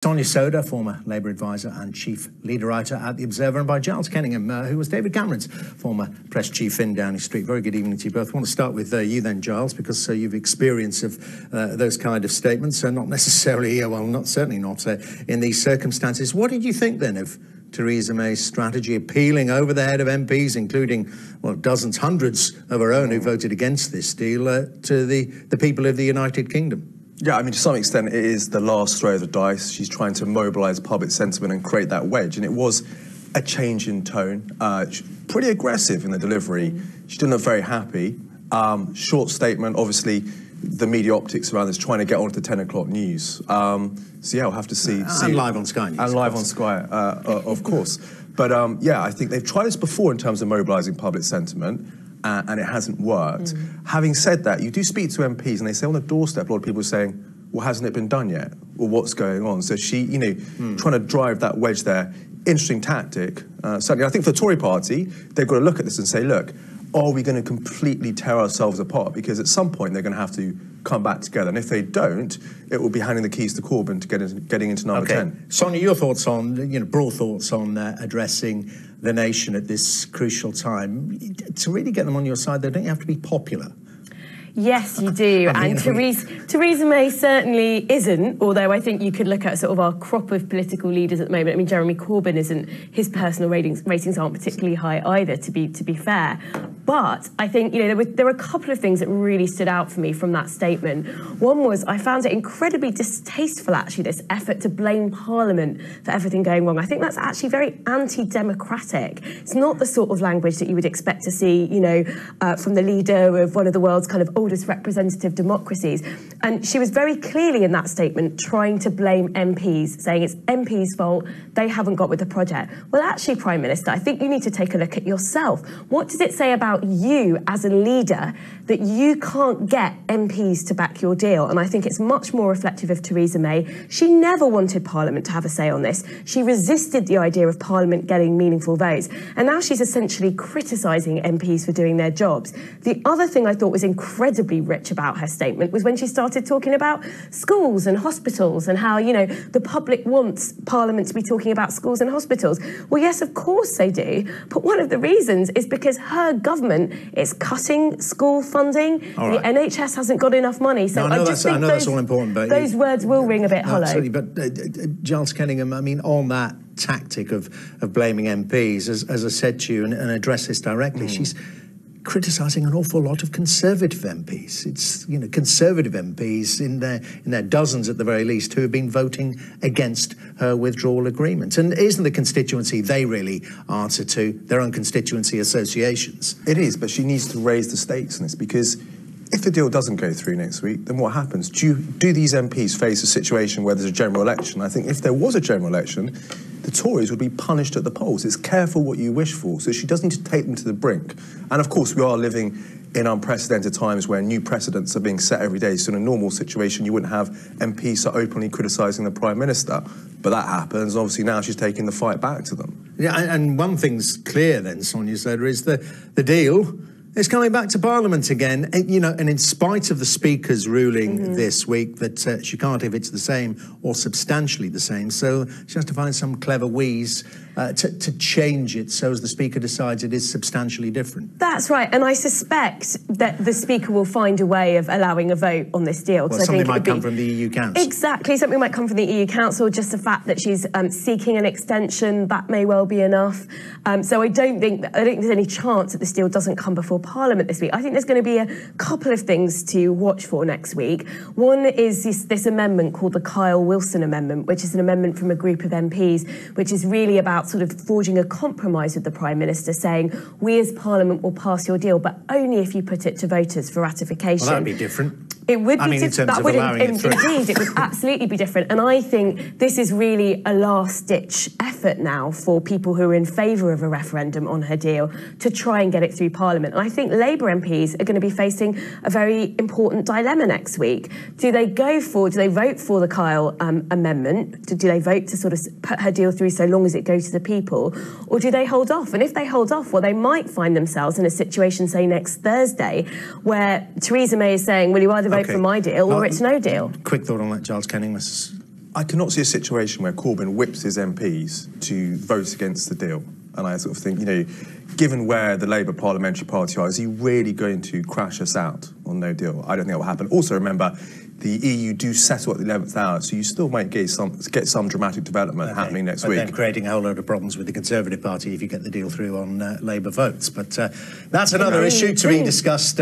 Sonia Soda, former Labour advisor and chief leader writer at The Observer, and by Giles Kenningham, who was David Cameron's former press chief in Downing Street. Very good evening to you both. I want to start with you then, Giles, because you've experience of those kind of statements, not necessarily, certainly not in these circumstances. What did you think then of Theresa May's strategy, appealing over the head of MPs, including, well, dozens, hundreds of her own who voted against this deal, to the people of the United Kingdom? Yeah, I mean, to some extent, it is the last throw of the dice. She's trying to mobilise public sentiment and create that wedge. And it was a change in tone, pretty aggressive in the delivery. She didn't look very happy. Short statement, obviously, the media optics around this, trying to get on to the 10 o'clock news. So, yeah, we'll have to see. And live on Sky News. And live on Sky, of course. But, yeah, I think they've tried this before in terms of mobilising public sentiment. And it hasn't worked. Having said that, you do speak to MPs and they say on the doorstep, a lot of people are saying, well, hasn't it been done yet? Well, what's going on? So she, trying to drive that wedge there, interesting tactic. Certainly, I think for the Tory party, they've got to look at this and say, look, are we going to completely tear ourselves apart? Because at some point, they're going to have to come back together. And if they don't, it will be handing the keys to Corbyn to getting into number 10. Sonia, your thoughts on, broad thoughts on addressing the nation at this crucial time. To really get them on your side, though, don't you have to be popular? Yes, you do. And Theresa May certainly isn't, although I think you could look at sort of our crop of political leaders at the moment. I mean, Jeremy Corbyn isn't, his personal ratings aren't particularly high either, to be fair. But I think, there were a couple of things that really stood out for me from that statement. One was, I found it incredibly distasteful, actually, this effort to blame Parliament for everything going wrong. I think that's actually very anti-democratic. It's not the sort of language that you would expect to see, from the leader of one of the world's kind of oldest representative democracies. And she was very clearly in that statement trying to blame MPs, saying it's MPs' fault, they haven't got with the project. Well, actually, Prime Minister, I think you need to take a look at yourself. What does it say about you as a leader that you can't get MPs to back your deal? And I think it's much more reflective of Theresa May. She never wanted Parliament to have a say on this. She resisted the idea of Parliament getting meaningful votes. And now she's essentially criticising MPs for doing their jobs. The other thing I thought was incredibly rich about her statement was when she started talking about schools and hospitals and how, the public wants Parliament to be talking about schools and hospitals. Well, yes, of course they do. But one of the reasons is because her government is cutting school funding. The NHS hasn't got enough money. So I just think that's all important, but those words will ring a bit hollow. Absolutely, but Giles Kenningham, I mean, on that tactic of blaming MPs, as I said to you, and address this directly, she's criticising an awful lot of Conservative MPs. It's, Conservative MPs in their dozens at the very least who have been voting against her withdrawal agreement. And isn't the constituency they really answer to their own constituency associations? It is, but she needs to raise the stakes in this, because if the deal doesn't go through next week, then what happens? Do these MPs face a situation where there's a general election? I think if there was a general election, the Tories would be punished at the polls. It's careful what you wish for, so she does need to take them to the brink. And of course, we are living in unprecedented times where new precedents are being set every day. So in a normal situation, you wouldn't have MPs so openly criticising the Prime Minister. But that happens. Obviously, now she's taking the fight back to them. Yeah, and one thing's clear then, Sonia Soda, is the deal is coming back to Parliament again, and in spite of the Speaker's ruling this week that she can't if it's the same or substantially the same, so she has to find some clever wheeze to change it so as the Speaker decides it is substantially different. That's right, and I suspect that the Speaker will find a way of allowing a vote on this deal. Well, something might come from the EU Council. Exactly, something might come from the EU Council, just the fact that she's seeking an extension, that may well be enough. So I don't think there's any chance that this deal doesn't come before Parliament this week. I think there's going to be a couple of things to watch for next week. One is this amendment called the Kyle Wilson Amendment, which is an amendment from a group of MPs, which is really about sort of forging a compromise with the Prime Minister, saying, we as Parliament will pass your deal, but only if you put it to voters for ratification. Well, that'd be different. It would be in terms of allowing it through. Indeed, it would absolutely be different. And I think this is really a last-ditch effort now for people who are in favour of a referendum on her deal to try and get it through Parliament. And I think Labour MPs are going to be facing a very important dilemma next week. Do they vote for the Kyle amendment? Do they vote to sort of put her deal through so long as it goes to the people? Or do they hold off? And if they hold off, well, they might find themselves in a situation, say, next Thursday, where Theresa May is saying, will you either vote for my deal or it's no deal? Quick thought on that, Giles Kenningham. I cannot see a situation where Corbyn whips his MPs to vote against the deal. And I sort of think, given where the Labour Parliamentary Party are, is he really going to crash us out on no deal? I don't think that will happen. Also, remember, the EU do settle at the 11th hour, so you still might get some dramatic development happening next week. Then creating a whole load of problems with the Conservative Party if you get the deal through on Labour votes. But that's another issue to be discussed.